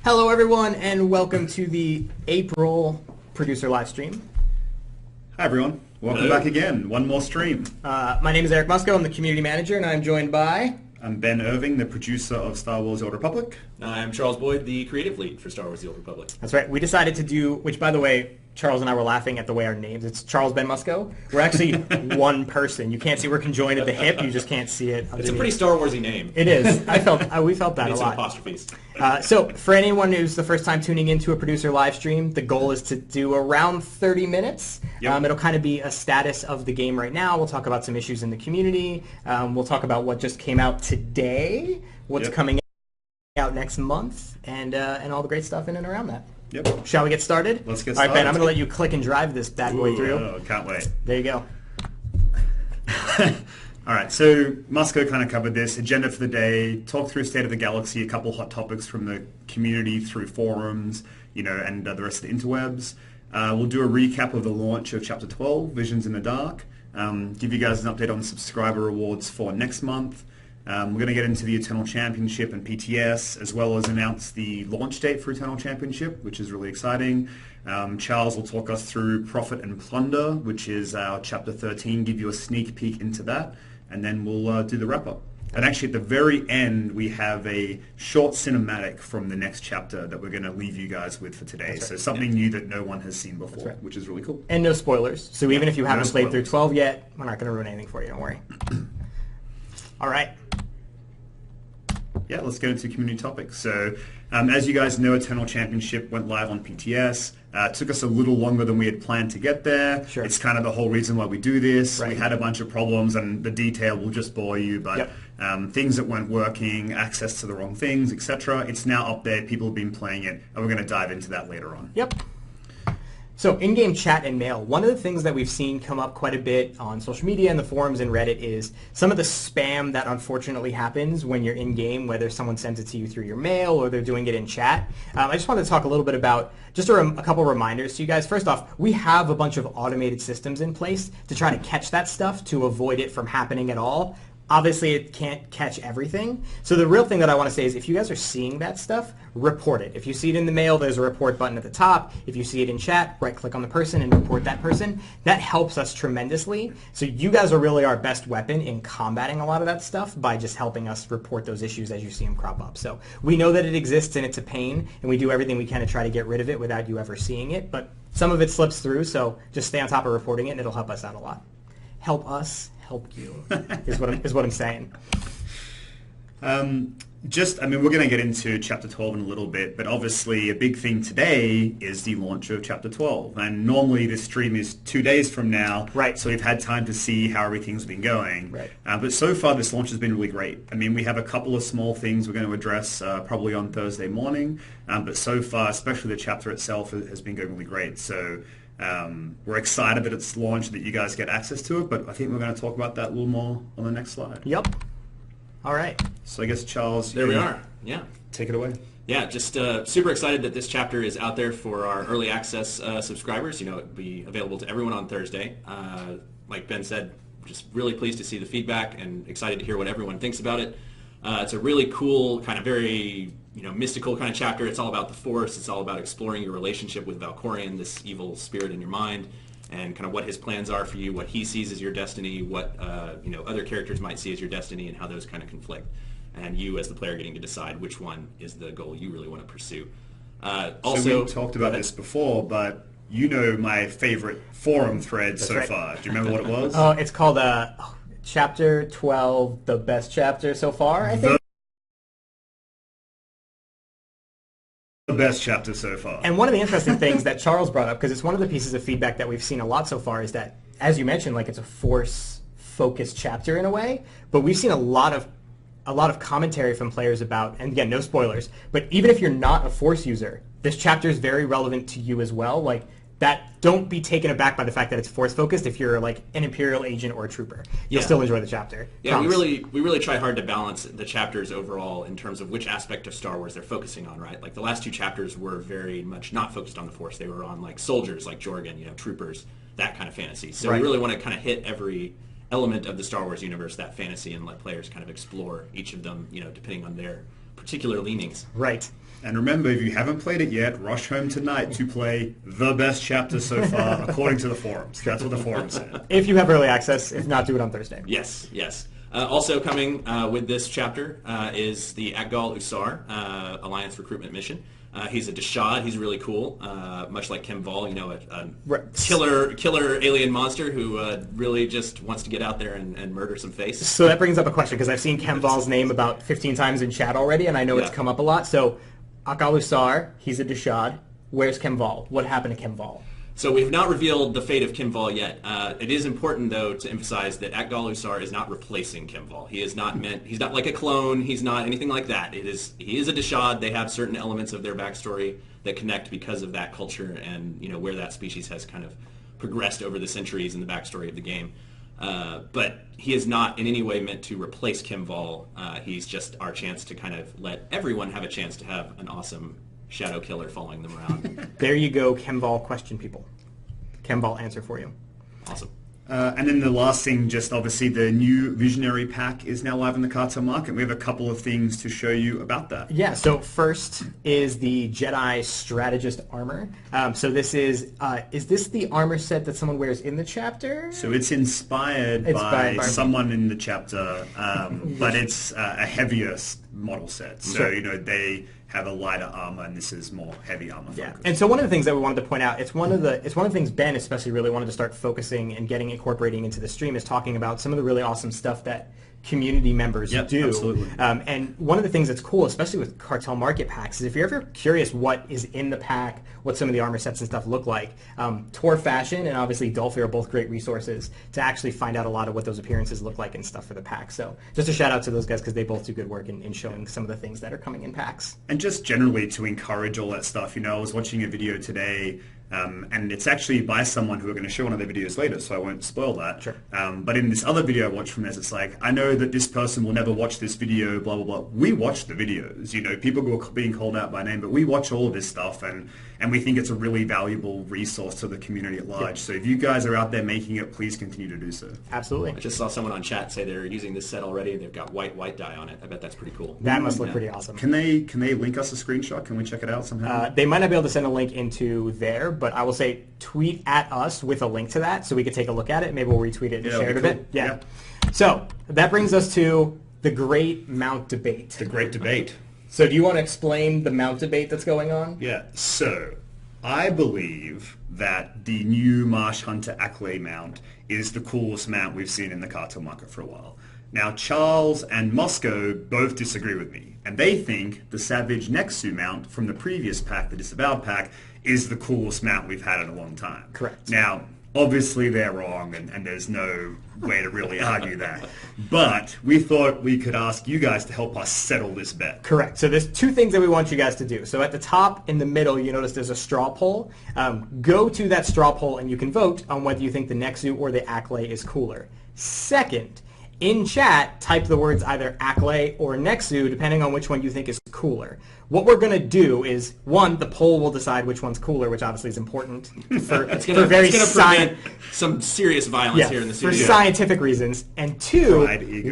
Hello, everyone, and welcome to the April producer live stream. Hi, everyone. Welcome back again. One more stream. My name is Eric Musco. I'm the community manager, and I'm joined by... I'm Ben Irving, the producer of Star Wars The Old Republic. I'm Charles Boyd, the creative lead for Star Wars The Old Republic. That's right. We decided to do, which, by the way, Charles and I were laughing at the way our names, it's Charles Ben Musco. We're actually one person. You can't see, we're conjoined at the hip. You just can't see it. It's a pretty Star Warsy name. It is. We felt that a lot. Apostrophes. So for anyone who's the first time tuning into a producer live stream, the goal is to do around 30 minutes. Yep. It'll kind of be a status of the game right now. We'll talk about some issues in the community. We'll talk about what just came out today, what's coming out next month, and all the great stuff in and around that. Yep. Shall we get started? Let's get started. All right, Ben, I'm going to let you click and drive this bad boy through. Oh, can't wait. There you go. All right, so Musco kind of covered this. Agenda for the day, talk through State of the Galaxy, a couple hot topics from the community through forums, and the rest of the interwebs. We'll do a recap of the launch of Chapter 12, Visions in the Dark. Give you guys an update on subscriber rewards for next month. We're going to get into the Eternal Championship and PTS, as well as announce the launch date for Eternal Championship, which is really exciting. Charles will talk us through Profit and Plunder, which is our Chapter 13, give you a sneak peek into that, and then we'll do the wrap-up. And actually, at the very end, we have a short cinematic from the next chapter that we're going to leave you guys with for today. Right. So something new that no one has seen before, which is really cool. And no spoilers. So even if you haven't played through 12 yet, we're not going to ruin anything for you, don't worry. All right. Yeah, let's get into community topics. So, as you guys know, Eternal Championship went live on PTS. It took us a little longer than we had planned to get there. Sure. It's kind of the whole reason why we do this. Right. We had a bunch of problems, and the detail will just bore you, but things that weren't working, access to the wrong things, etc. It's now up there. People have been playing it, and we're going to dive into that later on. Yep. So in-game chat and mail, one of the things that we've seen come up quite a bit on social media and the forums and Reddit is some of the spam that unfortunately happens when you're in-game, whether someone sends it to you through your mail or they're doing it in chat. I just wanted to talk a little bit about just a couple reminders to you guys. First off, we have a bunch of automated systems in place to try to catch that stuff to avoid it from happening at all. Obviously, it can't catch everything. So the real thing that I want to say is if you guys are seeing that stuff, report it. If you see it in the mail, there's a report button at the top. If you see it in chat, right-click on the person and report that person. That helps us tremendously. So you guys are really our best weapon in combating a lot of that stuff by just helping us report those issues as you see them crop up. So we know that it exists and it's a pain, and we do everything we can to try to get rid of it without you ever seeing it. But some of it slips through, so just stay on top of reporting it, and it'll help us out a lot. Help us help you is what I'm saying. We're going to get into Chapter 12 in a little bit, but obviously a big thing today is the launch of Chapter 12. And normally this stream is 2 days from now, right? So we've had time to see how everything's been going. Right. But so far this launch has been really great. I mean, we have a couple of small things we're going to address probably on Thursday morning, but so far, especially the chapter itself, has been going really great. So we're excited that it's launched, that you guys get access to it, but I think we're going to talk about that a little more on the next slide. Yep. All right. So I guess, Charles, there we are. Yeah. Take it away. Yeah, just super excited that this chapter is out there for our early access subscribers. It'll be available to everyone on Thursday. Like Ben said, just really pleased to see the feedback and excited to hear what everyone thinks about it. It's a really cool, kind of very mystical kind of chapter. It's all about the Force. It's all about exploring your relationship with Valkorion, this evil spirit in your mind, and kind of what his plans are for you, what he sees as your destiny, what other characters might see as your destiny, and how those kind of conflict. And you, as the player, getting to decide which one is the goal you really want to pursue. So we talked about this before, but my favorite forum thread far. Do you remember what it was? Oh, it's called Chapter 12, the best chapter so far, I think. The best chapter so far. And one of the interesting things that Charles brought up, because it's one of the pieces of feedback that we've seen a lot so far, is that, as you mentioned, it's a Force-focused chapter in a way, but we've seen a lot of commentary from players about, and again, no spoilers, but even if you're not a Force user, this chapter is very relevant to you as well. Don't be taken aback by the fact that it's Force-focused if you're an Imperial agent or a trooper. You'll still enjoy the chapter. Yeah, we really try hard to balance the chapters overall in terms of which aspect of Star Wars they're focusing on, right? The last two chapters were very much not focused on the Force. They were on soldiers like Jorgen, troopers, that kind of fantasy. So we really want to kind of hit every element of the Star Wars universe, that fantasy, and let players kind of explore each of them, depending on their particular leanings. Right. And remember, if you haven't played it yet, rush home tonight to play the best chapter so far, according to the forums. That's what the forums said. If you have early access, if not, do it on Thursday. Yes, yes. Also coming with this chapter is the Akgal Usar Alliance recruitment mission. He's a Dashad. He's really cool, much like Kim Vol, a killer alien monster who really just wants to get out there and murder some face. So that brings up a question, because I've seen Kim Vol's name about 15 times in chat already, and I know it's come up a lot. So Akgal Usar, he's a Dashad. Where's Kim Vol? What happened to Kim Vol? So we've not revealed the fate of Kim Vol yet. It is important, though, to emphasize that Akgal Usar is not replacing Kim Vol. He's not like a clone. He's not anything like that. He is a Dashad. They have certain elements of their backstory that connect because of that culture and where that species has kind of progressed over the centuries in the backstory of the game. But he is not in any way meant to replace Kim Vol. He's just our chance to kind of let everyone have a chance to have an awesome shadow killer following them around. There you go, Kim Vol question people. Kim Vol answer for you. Awesome. And then the last thing, just obviously the new Visionary pack is now live in the cartel market. We have a couple of things to show you about that. Yeah, so first is the Jedi Strategist armor. So this is this the armor set that someone wears in the chapter? So it's inspired by someone in the chapter, but it's a heavier model set. So, they have a lighter armor, and this is more heavy armor focused. And so one of the things that we wanted to point out, it's one of the things Ben especially really wanted to start focusing and incorporating into the stream, is talking about some of the really awesome stuff that community members do. Absolutely. And one of the things that's cool, especially with cartel market packs, is if you're ever curious what is in the pack, what some of the armor sets and stuff look like, ToR Fashion and obviously Dolphy are both great resources to actually find out a lot of what those appearances look like and stuff for the pack. So just a shout out to those guys, because they both do good work in showing some of the things that are coming in packs. And just generally to encourage all that stuff, I was watching a video today, and it's actually by someone who are going to show one of their videos later, so I won't spoil that. Sure. But in this other video I watched from this, it's like, I know that this person will never watch this video, blah, blah, blah. We watch the videos, people who are being called out by name, but we watch all of this stuff, and we think it's a really valuable resource to the community at large. So if you guys are out there making it, please continue to do so. Absolutely. I just saw someone on chat say they're using this set already. They've got white dye on it. I bet that's pretty cool. That must look pretty awesome. Can they link us a screenshot? Can we check it out somehow? They might not be able to send a link into there, but I will say tweet at us with a link to that so we could take a look at it. Maybe we'll retweet it and share it a bit. Yeah. So that brings us to the great mount debate. The great debate. So do you want to explain the mount debate that's going on? Yeah. So I believe that the new Marsh Hunter Acklay mount is the coolest mount we've seen in the cartel market for a while. Now, Charles and Moscow both disagree with me, and they think the Savage Nexu mount from the previous pack, the Disavowed pack, is the coolest mount we've had in a long time. Correct. Now, obviously they're wrong, and there's no way to really argue that. But we thought we could ask you guys to help us settle this bet. Correct. So there's two things that we want you guys to do. So at the top in the middle, you notice there's a straw poll. Go to that straw poll and you can vote on whether you think the Nexu or the Acklay is cooler. Second, in chat, type the words either Acklay or Nexu, depending on which one you think is cooler. What we're going to do is, one, the poll will decide which one's cooler, which obviously is important for very prevent some serious violence here in the studio. For scientific reasons. And two,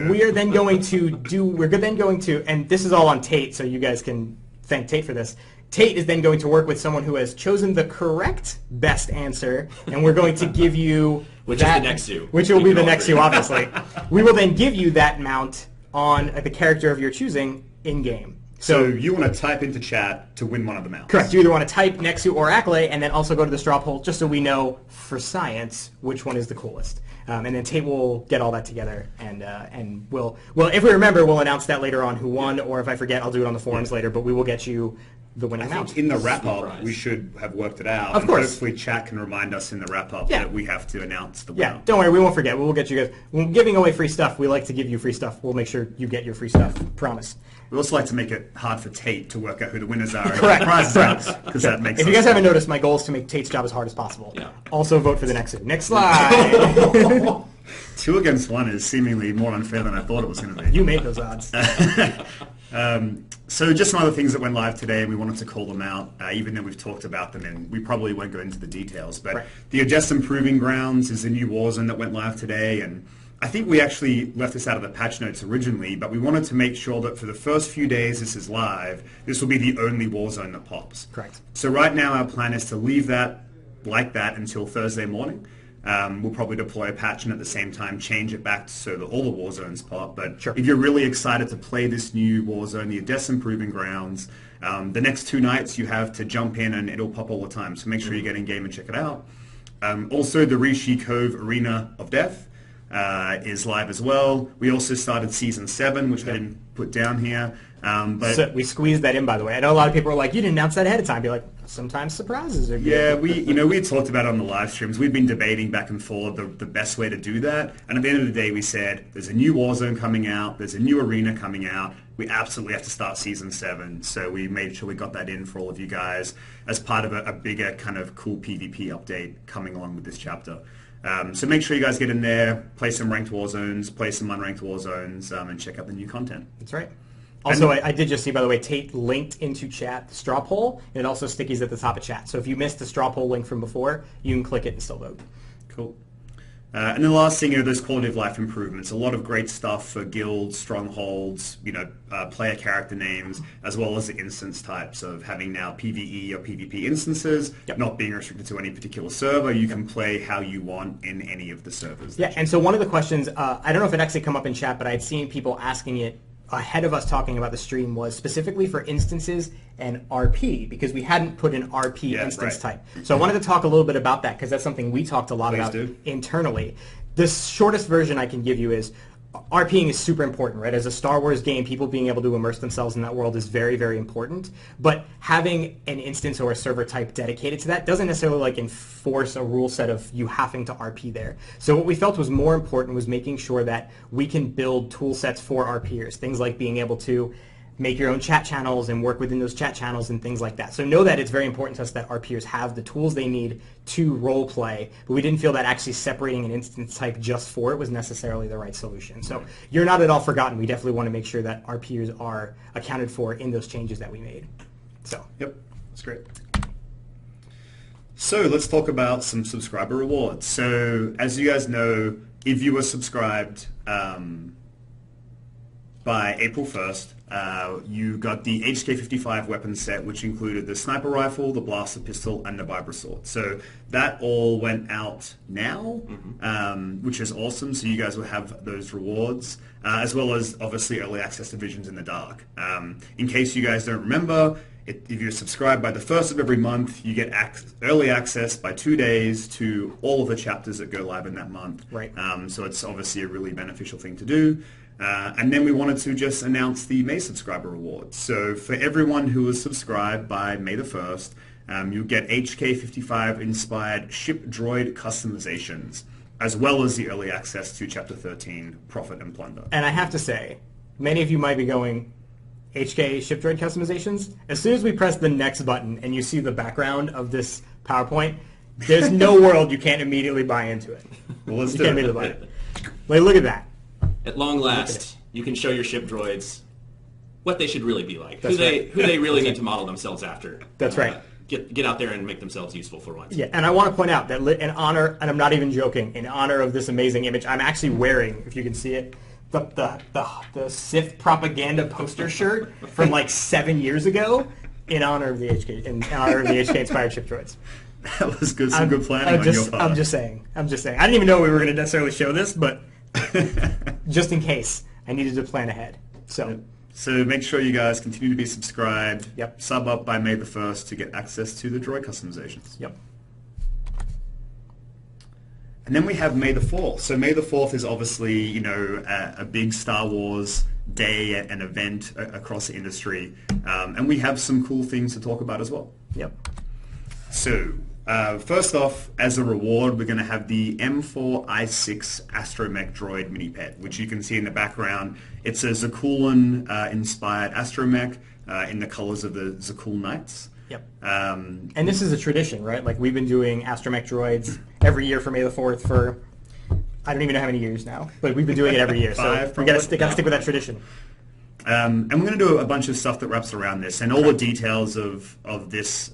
we're then going to, and this is all on Tate, so you guys can thank Tate for this. Tate is then going to work with someone who has chosen the correct best answer, and we're going to give you which is the Nexu. Which will be the Nexu, obviously. We will then give you that mount on the character of your choosing in-game. So you want to type into chat to win one of the mounts. Correct. You either want to type Nexu or Acklay, and then also go to the straw poll, just so we know for science which one is the coolest. And then Tate will get all that together, and we'll if we remember, we'll announce that later on who won, or if I forget, I'll do it on the forums later. But we will get you the winning mount. In the wrap-up, we should have worked it out. Of course. Hopefully chat can remind us in the wrap-up that we have to announce the winner. Yeah, don't worry, we won't forget. We'll get you guys. When we're giving away free stuff, we like to give you free stuff. We'll make sure you get your free stuff. Promise. We also like to make it hard for Tate to work out who the winners are. Correct. Prizes out, because that makes If you guys haven't noticed, my goal is to make Tate's job as hard as possible. Yeah. Also vote for the Nexu. Next slide. 2 against 1 is seemingly more unfair than I thought it was going to be. You made those odds. So just some other things that went live today, and we wanted to call them out, even though we've talked about them, and we probably won't go into the details. But the Odessa Proving Grounds is a new Warzone that went live today, and I think we actually left this out of the patch notes originally, but we wanted to make sure that for the first few days this is live, this will be the only Warzone that pops. Correct. So right now our plan is to leave that like that until Thursday morning. We'll probably deploy a patch and at the same time change it back so that all the Warzones pop. But Sure. if you're really excited to play this new Warzone, the Odessa Proving Grounds, the next 2 nights you have to jump in and it'll pop all the time. So make sure you get in game and check it out. Also, the Rishi Cove Arena of Death is live as well. We also started Season 7, which I didn't put down here. But So we squeezed that in, by the way. I know a lot of people are like, you didn't announce that ahead of time. Be like, sometimes surprises are good. yeah, we had talked about it on the live streams. We've been debating back and forth the best way to do that. And at the end of the day, we said, there's a new Warzone coming out. There's a new arena coming out. We absolutely have to start Season 7. So we made sure we got that in for all of you guys as part of a bigger kind of cool PvP update coming along with this chapter. So make sure you guys get in there, play some ranked Warzones, play some unranked Warzones, and check out the new content. That's right. Also, I did just see, by the way, Tate linked into chat the straw poll, and it also stickies at the top of chat. So if you missed the straw poll link from before, you can click it and still vote. Cool. And the last thing are those quality of life improvements. A lot of great stuff for guilds, strongholds, player character names, as well as the instance types of having now PvE or PvP instances, not being restricted to any particular server. You can play how you want in any of the servers. Yeah, and so one of the questions, I don't know if it actually come up in chat, but I'd seen people asking it ahead of us talking about the stream, was specifically for instances and RP, because we hadn't put an RP instance type. So I wanted to talk a little bit about that, because that's something we talked a lot about internally. The shortest version I can give you is RPing is super important, right? As a Star Wars game, people being able to immerse themselves in that world is very, very important. But having an instance or a server type dedicated to that doesn't necessarily like enforce a rule set of you having to RP there. So what we felt was more important was making sure that we can build tool sets for RPers, things like being able to make your own chat channels and work within those chat channels and things like that. So know that it's very important to us that RPers have the tools they need to role play, but we didn't feel that actually separating an instance type just for it was necessarily the right solution. So you're not at all forgotten. We definitely want to make sure that RPers are accounted for in those changes that we made. So yep, that's great. So let's talk about some subscriber rewards. So as you guys know, if you were subscribed by April 1st, you got the HK55 weapon set, which included the sniper rifle, the blaster pistol, and the vibra sword. So that all went out now, which is awesome. So you guys will have those rewards, as well as obviously early access to Visions in the Dark. In case you guys don't remember, if you're subscribed by the 1st of every month, you get early access by 2 days to all of the chapters that go live in that month. Right. So it's obviously a really beneficial thing to do. And then we wanted to just announce the May subscriber rewards. So for everyone who was subscribed by May the 1st, you'll get HK55 inspired ship droid customizations, as well as the early access to Chapter 13, Profit and Plunder. And I have to say, many of you might be going, HK ship droid customizations? As soon as we press the next button and you see the background of this PowerPoint, there's no world you can't immediately buy into it. Well, let's you do can't it. immediately buy it. Like, look at that. At long last, you can show your ship droids what they should really be like, who That's they right. really need to model themselves after. That's right. Get out there and make themselves useful for once. Yeah, and I want to point out that in honor, and I'm not even joking, in honor of this amazing image, I'm actually wearing, if you can see it, the Sith propaganda poster shirt from like 7 years ago in honor of the HK, inspired ship droids. That was good. Some good planning on your part. I'm just saying. I didn't even know we were going to necessarily show this, but just in case, I needed to plan ahead. So make sure you guys continue to be subscribed. Yep. Sub up by May the 1st to get access to the droid customizations. Yep. And then we have May the 4th. So May the 4th is obviously, a big Star Wars day, an event across the industry. And we have some cool things to talk about as well. Yep. So first off, as a reward, we're going to have the M4I6 Astromech Droid Mini Pet, which you can see in the background. It's a Zakuulan-inspired Astromech in the colors of the Zakuul Knights. Yep. And this is a tradition, right? Like, we've been doing Astromech droids every year for May the 4th for, I don't even know how many years now, but we've been doing it every year. So we got to stick with that tradition. And we're going to do a bunch of stuff that wraps around this, and all the details of this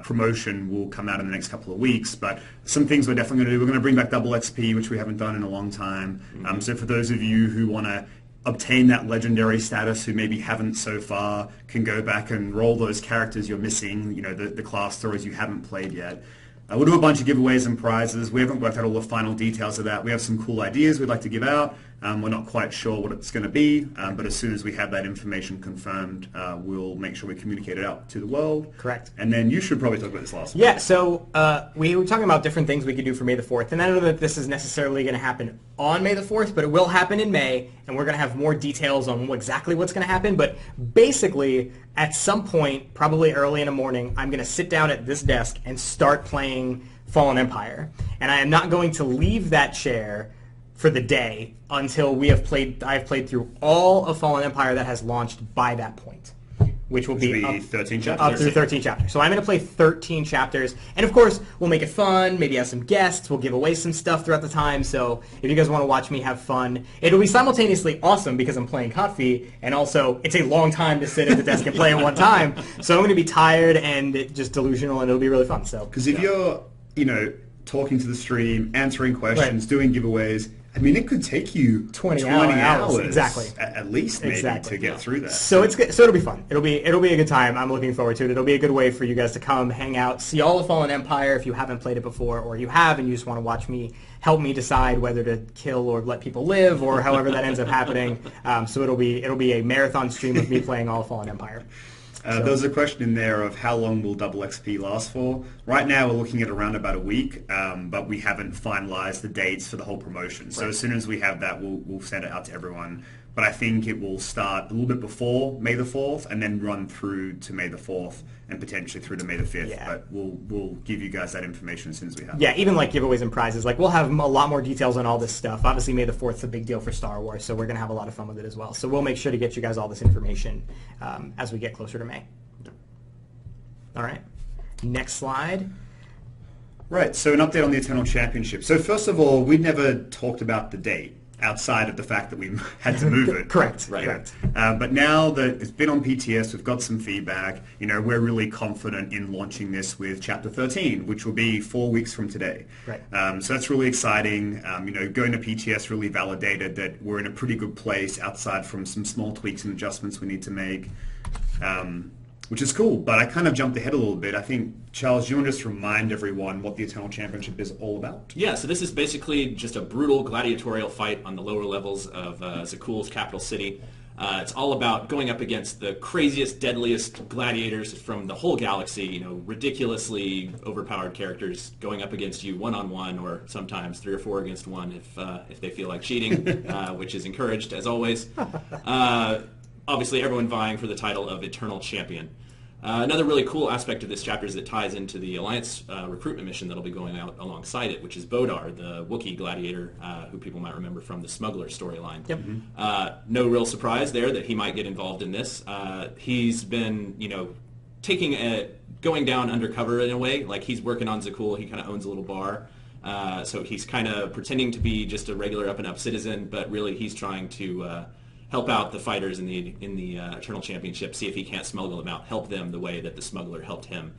promotion will come out in the next couple of weeks, but some things we're definitely going to do. We're going to bring back double XP, which we haven't done in a long time. So for those of you who want to obtain that legendary status, who maybe haven't so far, can go back and roll those characters you're missing, the class stories you haven't played yet. We'll do a bunch of giveaways and prizes. We haven't worked out all the final details of that. We have some cool ideas we'd like to give out. We're not quite sure what it's going to be, but as soon as we have that information confirmed, we'll make sure we communicate it out to the world. Correct. And then you should probably talk about this last one. Yeah, so we were talking about different things we could do for May the 4th, and I don't know that this is necessarily going to happen on May the 4th, but it will happen in May, and we're going to have more details on exactly what's going to happen. But basically, at some point, probably early in the morning, I'm going to sit down at this desk and start playing Fallen Empire. And I am not going to leave that chair for the day until I've played through all of Fallen Empire that has launched by that point, which will be 13 chapters. Up through 13 chapters. So I'm going to play 13 chapters, and of course we'll make it fun, maybe have some guests, we'll give away some stuff throughout the time. So if you guys want to watch me have fun, it'll be simultaneously awesome because I'm playing Kotfi, and also it's a long time to sit at the desk and play at one time. So I'm going to be tired and just delusional, and it'll be really fun. So because if you're talking to the stream, answering questions, doing giveaways, I mean, it could take you 20 hours exactly, at least, maybe, to get through that. So it's good. So it'll be fun. It'll be a good time. I'm looking forward to it. It'll be a good way for you guys to come, hang out, see all of Fallen Empire if you haven't played it before, or you have and you just want to watch me help me decide whether to kill or let people live, or however that ends up happening. So it'll be a marathon stream of me playing all of Fallen Empire. There was a question in there of how long will double XP last for. Right now we're looking at around about a week, but we haven't finalized the dates for the whole promotion. So as soon as we have that, we'll send it out to everyone. But I think it will start a little bit before May the 4th and then run through to May the 4th and potentially through to May the 5th. Yeah. But we'll give you guys that information as soon as we have it. Yeah, even like giveaways and prizes. Like we'll have a lot more details on all this stuff. Obviously May the 4th is a big deal for Star Wars, so we're going to have a lot of fun with it as well. So we'll make sure to get you guys all this information as we get closer to May. All right. Next slide. Right, so an update on the Eternal Championship. So first of all, we never talked about the date outside of the fact that we had to move it. Correct. Right. Correct. But now that it's been on PTS, we've got some feedback. We're really confident in launching this with Chapter 13, which will be 4 weeks from today. Right. So that's really exciting. Going to PTS really validated that we're in a pretty good place outside from some small tweaks and adjustments we need to make. Which is cool, but I kind of jumped ahead a little bit. I think, Charles, you want to just remind everyone what the Eternal Championship is all about? Yeah, so this is basically just a brutal gladiatorial fight on the lower levels of Zakuul's capital city. It's all about going up against the craziest, deadliest gladiators from the whole galaxy, ridiculously overpowered characters going up against you one-on-one, or sometimes 3 or 4 against 1 if they feel like cheating, which is encouraged, as always. Obviously, everyone vying for the title of Eternal Champion. Another really cool aspect of this chapter is it ties into the Alliance recruitment mission that'll be going out alongside it, which is Bodar, the Wookiee gladiator, who people might remember from the Smuggler storyline. Yep. No real surprise there that he might get involved in this. He's been, going down undercover in a way. Like, he's working on Zakuul. He kind of owns a little bar. So he's kind of pretending to be just a regular up-and-up citizen, but really he's trying to help out the fighters in the Eternal Championship, see if he can't smuggle them out, help them the way that the smuggler helped him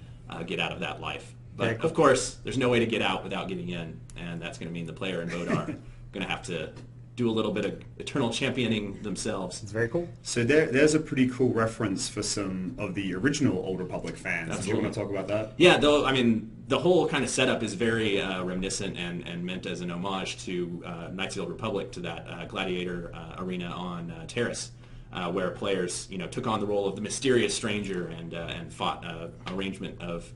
get out of that life. But cool. Of course, there's no way to get out without getting in, and that's going to mean the player and Bodar are going to have to do a little bit of Eternal Championing themselves. It's very cool. So there's a pretty cool reference for some of the original Old Republic fans. Absolutely. Do you want to talk about that? Yeah, though, the whole kind of setup is very reminiscent and meant as an homage to Knights of the Old Republic, to that gladiator arena on Terrace, where players, took on the role of the mysterious stranger and fought an arrangement of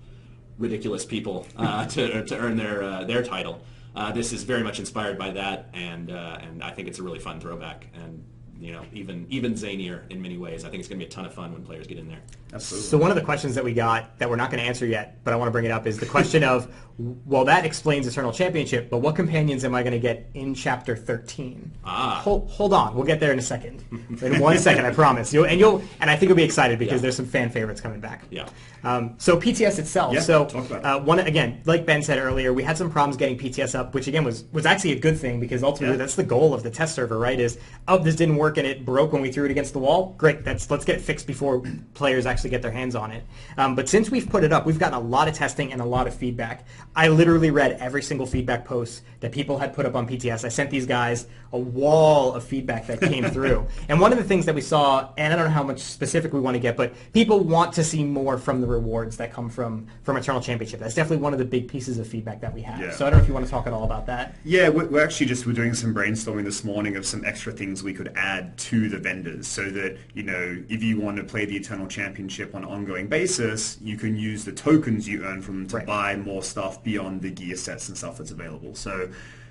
ridiculous people to earn their title. This is very much inspired by that, and I think it's a really fun throwback, and even zanier in many ways. I think it's going to be a ton of fun when players get in there. Absolutely. So one of the questions that we got that we're not going to answer yet, but I want to bring it up, is the question of, well, that explains Eternal Championship, but what companions am I going to get in Chapter 13? Hold on, we'll get there in a second. In 1 second, I promise. And I think you'll be excited because there's some fan favorites coming back. Yeah. So PTS itself. Yeah, so talk about it. Again, like Ben said earlier, we had some problems getting PTS up, which again was actually a good thing, because ultimately that's the goal of the test server, right? Is, this didn't work work and it broke when we threw it against the wall, great. Let's get it fixed before players actually get their hands on it. But since we've put it up, we've gotten a lot of testing and a lot of feedback. I literally read every single feedback post that people had put up on PTS. I sent these guys a wall of feedback that came through. And one of the things that we saw, and I don't know how much specific we want to get, but people want to see more from the rewards that come from Eternal Championship. That's definitely one of the big pieces of feedback that we have. Yeah. So I don't know if you want to talk at all about that. Yeah, we're actually we're doing some brainstorming this morning of some extra things we could add to the vendors so that, if you want to play the Eternal Championship on an ongoing basis, you can use the tokens you earn from them to buy more stuff beyond the gear sets and stuff that's available. So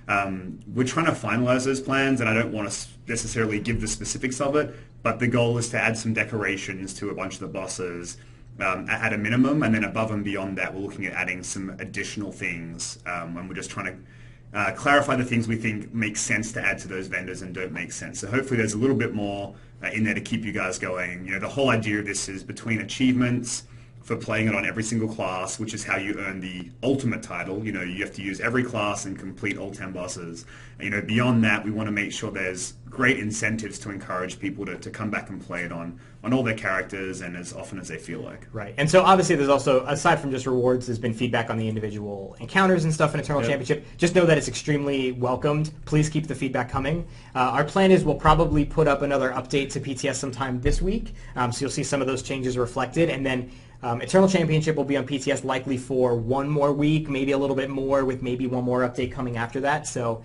we're trying to finalize those plans, and I don't want to necessarily give the specifics of it, but the goal is to add some decorations to a bunch of the bosses at a minimum, and then above and beyond that, we're looking at adding some additional things, and we're just trying to clarify the things we think make sense to add to those vendors and don't make sense. So hopefully there's a little bit more in there to keep you guys going. The whole idea of this is between achievements for playing it on every single class, which is how you earn the ultimate title. You have to use every class and complete all 10 bosses. And, beyond that, we want to make sure there's great incentives to encourage people to come back and play it on all their characters and as often as they feel like. Right. And so obviously there's also, aside from just rewards, there's been feedback on the individual encounters and stuff in Eternal Championship. Just know that it's extremely welcomed. Please keep the feedback coming. Our plan is we'll probably put up another update to PTS sometime this week. So you'll see some of those changes reflected. And then Eternal Championship will be on PTS likely for one more week, maybe a little bit more, with maybe one more update coming after that. So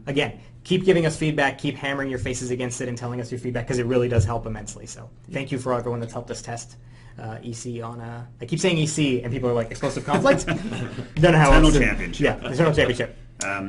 again, keep giving us feedback, keep hammering your faces against it and telling us your feedback, because it really does help immensely. So thank you for everyone that's helped us test EC on I keep saying EC and people are like, Explosive Conflict? Don't know how Eternal Championship. Yeah, Eternal Championship.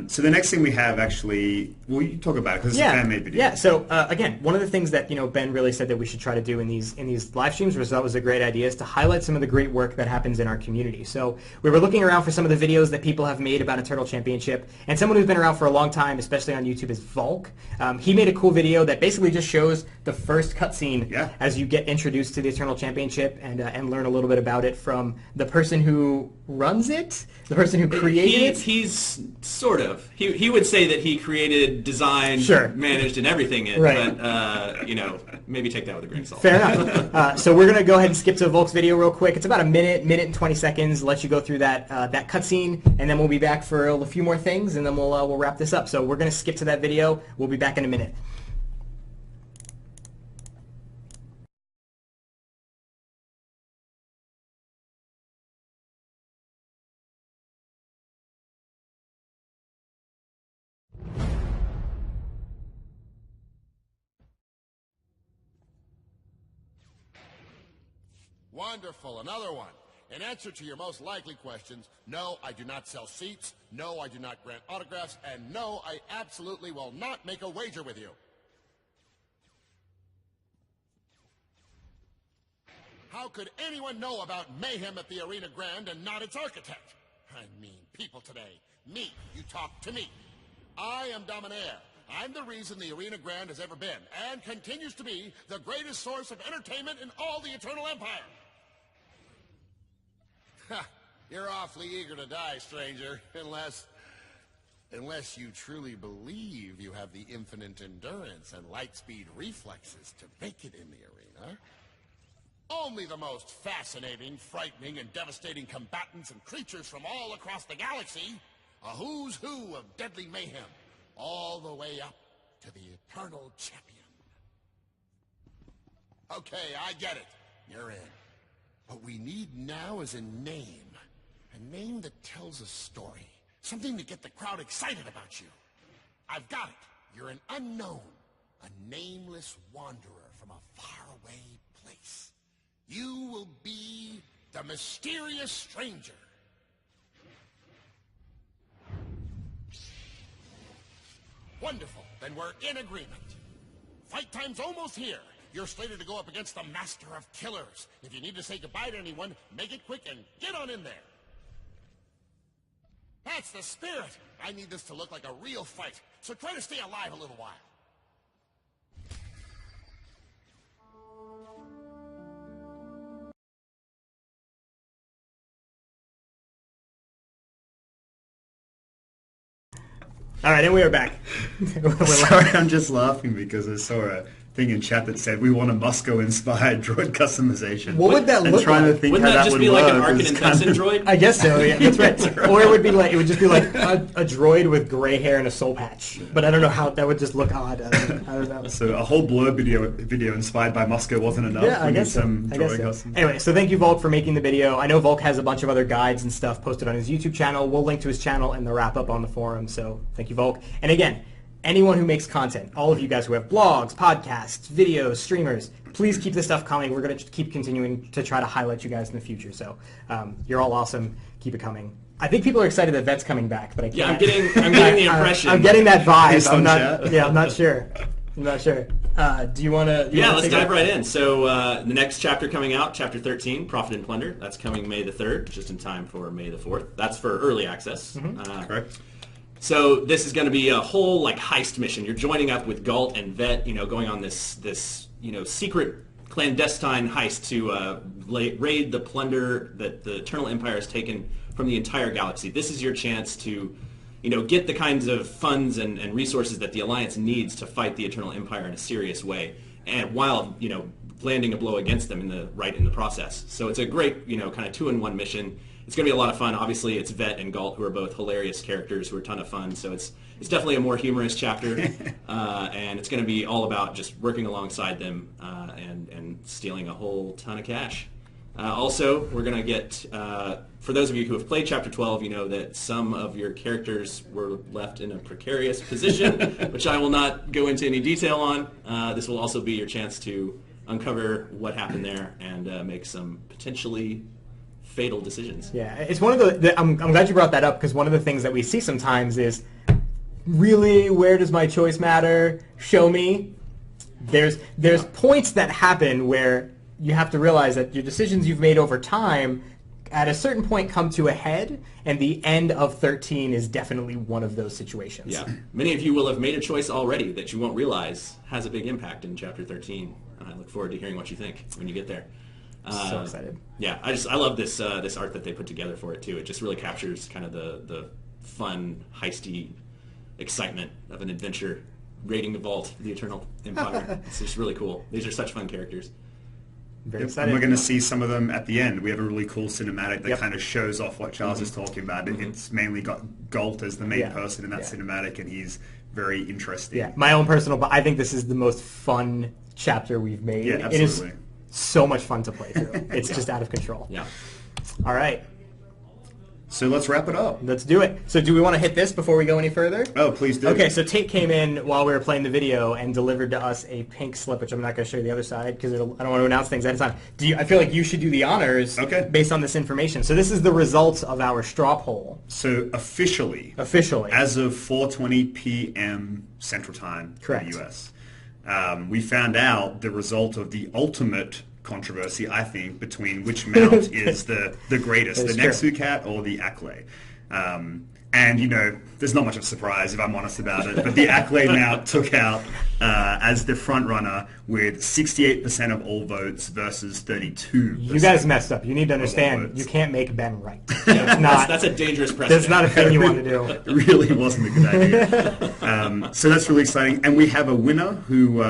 So the next thing we have actually, well, you talk about it because it's a fan-made video. Yeah, so again, one of the things that Ben really said that we should try to do in these live streams, which that was a great idea, is to highlight some of the great work that happens in our community. So we were looking around for some of the videos that people have made about Eternal Championship, and someone who's been around for a long time, especially on YouTube, is Volk. He made a cool video that basically just shows the first cutscene as you get introduced to the Eternal Championship and learn a little bit about it from the person who runs it, the person who created it. He's sort of. He would say that he created, designed, managed, and everything. But maybe take that with a grain of salt. Fair enough. So we're gonna go ahead and skip to Volk's video real quick. It's about a minute and 20 seconds. Let you go through that cutscene, and then we'll be back for a few more things, and then we'll wrap this up. So we're gonna skip to that video. We'll be back in a minute. Wonderful. Another one. In answer to your most likely questions, no, I do not sell seats, no, I do not grant autographs, and no, I absolutely will not make a wager with you. How could anyone know about mayhem at the Arena Grande and not its architect? I mean, people today. Me. You talk to me. I am Dominaire. I'm the reason the Arena Grande has ever been, and continues to be, the greatest source of entertainment in all the Eternal Empire. Ha! You're awfully eager to die, stranger, unless you truly believe you have the infinite endurance and light-speed reflexes to make it in the arena. Only the most fascinating, frightening, and devastating combatants and creatures from all across the galaxy. A who's who of deadly mayhem, all the way up to the Eternal Champion. Okay, I get it. You're in. What we need now is a name. A name that tells a story. Something to get the crowd excited about you. I've got it. You're an unknown. A nameless wanderer from a faraway place. You will be the mysterious stranger. Wonderful. Then we're in agreement. Fight time's almost here. You're slated to go up against the Master of Killers. If you need to say goodbye to anyone, make it quick and get on in there. That's the spirit. I need this to look like a real fight, so try to stay alive a little while. All right, and we are back. Sorry, I'm just laughing because I saw a thing in chat that said we want a Moscow-inspired droid customization. What would that look trying like? To think Wouldn't how that just would be like an work Arkin is and kind Benson of- droid? I guess so. Yeah, that's right. Or it would just be like a droid with gray hair and a soul patch. But I don't know how that would just look odd. I don't know. So a whole blur video inspired by Moscow wasn't enough. Yeah, I We need guess so. some I guess droid so. customs. Anyway, so thank you, Volk, for making the video. I know Volk has a bunch of other guides and stuff posted on his YouTube channel. We'll link to his channel and the wrap-up on the forum, so thank you, Volk. And again, anyone who makes content, all of you guys who have blogs, podcasts, videos, streamers, please keep this stuff coming. We're going to keep continuing to try to highlight you guys in the future, so you're all awesome. Keep it coming. I think people are excited that Vet's coming back, but I can't. Yeah, I'm getting the impression. I'm getting that vibe. Based on I'm not. chat. Yeah, I'm not sure. I'm not sure. Do you want to? Yeah, let's dive right in. So the next chapter coming out, Chapter 13, Profit and Plunder. That's coming May the 3rd, just in time for May the 4th. That's for early access. Correct. So this is going to be a whole like heist mission. You're joining up with Galt and Vet, going on this secret clandestine heist to raid the plunder that the Eternal Empire has taken from the entire galaxy. This is your chance to get the kinds of funds and resources that the Alliance needs to fight the Eternal Empire in a serious way, and while landing a blow against them in the process. So it's a great kind of 2-in-1 mission. It's going to be a lot of fun. Obviously, it's Vet and Galt, who are both hilarious characters who are a ton of fun. So it's definitely a more humorous chapter, and it's going to be all about just working alongside them and stealing a whole ton of cash. Also, we're going to get, for those of you who have played Chapter 12, you know that some of your characters were left in a precarious position, which I will not go into any detail on. This will also be your chance to uncover what happened there and make some potentially fatal decisions. Yeah, it's one of I'm glad you brought that up, because one of the things that we see sometimes is, really, where does my choice matter? Show me. There's points that happen where you have to realize that your decisions you've made over time at a certain point come to a head, and the end of 13 is definitely one of those situations. Yeah. Many of you will have made a choice already that you won't realize has a big impact in Chapter 13, and I look forward to hearing what you think when you get there. So excited. Yeah, I love this art that they put together for it too. It just really captures kind of the fun, heisty excitement of an adventure raiding the vault of the Eternal Empire. It's just really cool. These are such fun characters. Very And excited. we're going to see some of them at the end. We have a really cool cinematic that Yep. kind of shows off what Charles is talking about. It's mainly got Galt as the main Yeah. person in that Yeah. cinematic, and he's very interesting. Yeah, my own personal, but I think this is the most fun chapter we've made. Yeah, It is absolutely. so much fun to play through. It's just out of control. Yeah. All right, So let's wrap it up. let's do it. So do we want to hit this before we go any further? Oh, please do. Okay, so Tate came in while we were playing the video and delivered to us a pink slip, which I'm not going to show you the other side because I don't want to announce things ahead of time. I feel like you should do the honors Okay. based on this information. So this is the results of our straw poll, So officially, officially. as of 4:20 p.m. Central Time Correct. in the U.S., we found out the result of the ultimate controversy, I think, between which mount is the greatest, the That is true. Nexu Cat or the Acklay. And, there's not much of a surprise if I'm honest about it, but the Acklay mount took out as the front runner with 68% of all votes versus 32%. You guys messed up. You need to understand, votes. you can't make Ben right. Yeah, It's not, that's a dangerous precedent. that's not a thing you want to do. It really wasn't a good idea. So that's really exciting. And we have a winner who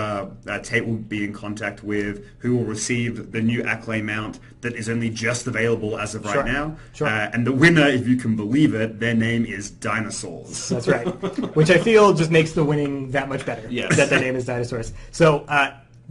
Tate will be in contact with, who will receive the new Acklay mount that is only just available as of right Sure. now. Sure. And the winner, if you can believe it, their name is Dinosaurs. That's right. Which I feel just makes the winning that much better. Yes. That their name is Dinosaurs. So,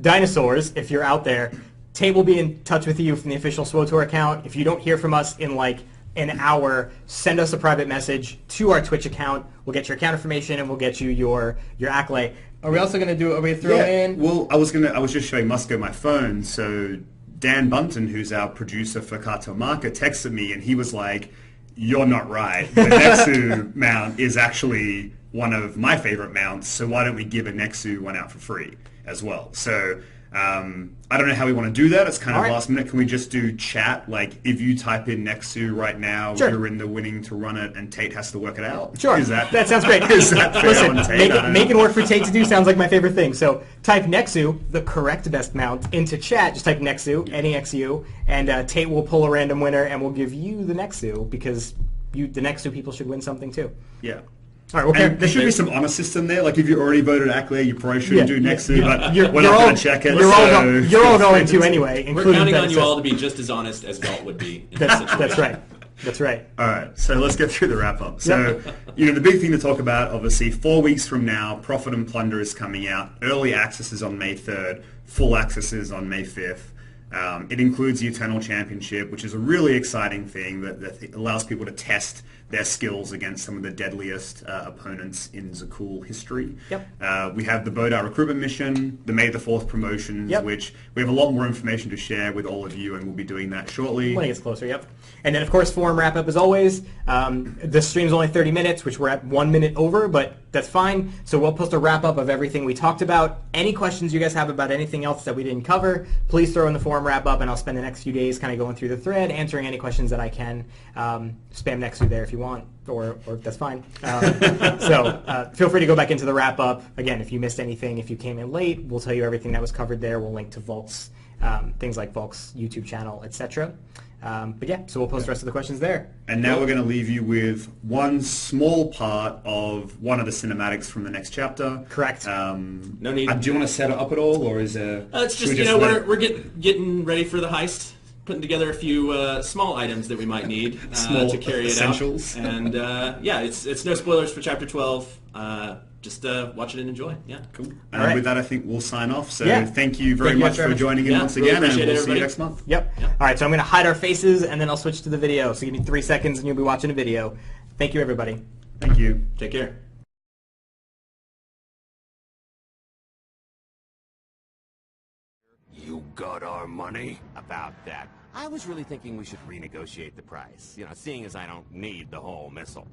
Dinosaurs, if you're out there, Tate will be in touch with you from the official SWOTOR account. If you don't hear from us in like an hour, send us a private message to our Twitch account. We'll get your account information and we'll get you your Acklay. Are we also going to do? Are we throw in? Well, I was just showing Musco my phone, so Dan Bunton, who's our producer for Cartel Market, texted me and he was like, "You're not right. The Nexu mount is actually one of my favorite mounts, so why don't we give a Nexu one out for free as well?" So I don't know how we want to do that. It's kind of All right. last minute. Can we just do chat? Like, if you type in Nexu right now, Sure. you're in the winning to run it, and Tate has to work it out. Sure. Is that sounds great. Is that fair Listen, on Tate? I don't know. making work for Tate to do sounds like my favorite thing. So type Nexu, the correct best mount, into chat. Just type Nexu, Nexu, and Tate will pull a random winner, and we'll give you the Nexu because the Nexu people should win something too. Yeah. All right, And there should be some honor system there. Like if you already voted Ackley, you probably shouldn't do Nexu, but we're not going to check it. You're all going to anyway. We're counting on you all to be just as honest as Galt would be in this situation. That's right. That's right. All right, so let's get through the wrap-up. So, the big thing to talk about, obviously, 4 weeks from now, Profit and Plunder is coming out. Early access is on May 3rd. Full access is on May 5th. It includes the Eternal Championship, which is a really exciting thing that allows people to test their skills against some of the deadliest opponents in Zakul history. Yep. We have the Bodar recruitment mission, the May the 4th promotions, which we have a lot more information to share with all of you, and we'll be doing that shortly. When it gets closer, yep. And then, of course, forum wrap-up as always. The stream's only 30 minutes, which we're at 1 minute over, but that's fine. So we'll post a wrap-up of everything we talked about. Any questions you guys have about anything else that we didn't cover, please throw in the forum wrap-up, and I'll spend the next few days kind of going through the thread, answering any questions that I can. Spam Nexu there if you want, or that's fine. So feel free to go back into the wrap-up. Again, if you missed anything, if you came in late, we'll tell you everything that was covered there. We'll link to Volk's, things like Volk's YouTube channel, etc. But yeah, so we'll post the rest of the questions there. And now we're going to leave you with one small part of one of the cinematics from the next chapter. Correct. No need. Do you want to set it up at all, or is there? It's just, we're getting ready for the heist, putting together a few small items that we might need to carry essentials. it out. And it's no spoilers for Chapter 12. Just watch it and enjoy. Yeah. Cool. And with that, I think we'll sign off. So thank you very Thank you much for joining in once really again, and appreciate we'll it, see you everybody. next month. Yep. All right, so I'm going to hide our faces, and then I'll switch to the video. So give me 3 seconds, and you'll be watching a video. Thank you, everybody. Thank you. Take care. You got our money? About that. I was really thinking we should renegotiate the price. Seeing as I don't need the whole missile.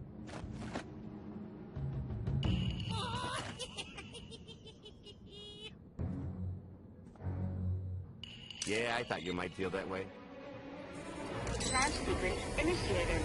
Yeah, I thought you might feel that way. Launch sequence initiated.